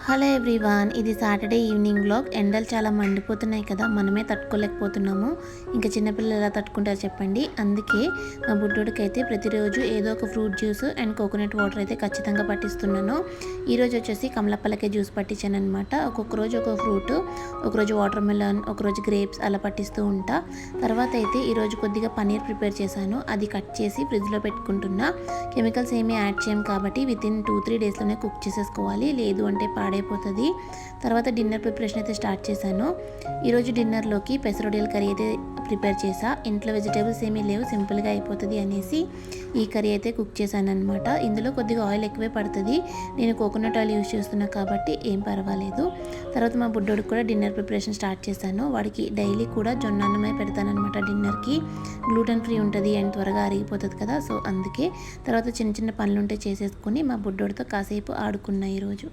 Hello everyone, ఇది Saturday evening vlog. ఎండలు చాలా మండిపోతున్నాయి కదా, మనమే తట్టుకోలేకపోతున్నాము. ఇంకా చిన్నపిల్లలు ఎలా తట్టుకుంటారు చెప్పండి. అందుకే మా బుడ్డోడికి అయితే ప్రతిరోజు ఏదో ఒక fruit juice and coconut water అయితే ఖచ్చితంగా పట్టిస్తున్నాను. ఈరోజు వచ్చేసి కమలపల్లకే జ్యూస్ పట్టించాను అనమాట. ఒక్కొక్క రోజు ఒక్కొక్క ఫ్రూట్, ఒకరోజు వాటర్ మెలన్, ఒకరోజు గ్రేప్స్ అలా పట్టిస్తూ ఉంటా. తర్వాత అయితే ఈరోజు కొద్దిగా పన్నీర్ ప్రిపేర్ చేశాను. అది కట్ చేసి ఫ్రిడ్జ్లో పెట్టుకుంటున్నా. కెమికల్స్ ఏమీ యాడ్ చేయం కాబట్టి వితిన్ 2-3 డేస్లోనే కుక్ చేసేసుకోవాలి, లేదు అంటే పాడైపోతుంది. తర్వాత డిన్నర్ ప్రిపరేషన్ అయితే స్టార్ట్ చేశాను. ఈరోజు డిన్నర్లోకి పెసరొడియల్ కర్రీ అయితే ప్రిపేర్ చేసా. ఇంట్లో వెజిటేబుల్స్ ఏమీ లేవు, సింపుల్గా అయిపోతుంది అనేసి ఈ కర్రీ అయితే కుక్ చేశాను అనమాట. ఇందులో కొద్దిగా ఆయిల్ ఎక్కువే పడుతుంది. నేను కోకోనట్ ఆయిల్ యూజ్ చేస్తున్నా కాబట్టి ఏం పర్వాలేదు. తర్వాత మా బుడ్డోడికి కూడా డిన్నర్ ప్రిపరేషన్ స్టార్ట్ చేశాను. వాడికి డైలీ కూడా జొన్న అన్నమే పెడతానమాట డిన్నర్కి. గ్లూటెన్ ఫ్రీ ఉంటుంది అండ్ త్వరగా అరిగిపోతుంది కదా, సో అందుకే. తర్వాత చిన్న చిన్న పనులు ఉంటే చేసేసుకొని మా బుడ్డోడితో కాసేపు ఆడుకున్నా ఈరోజు.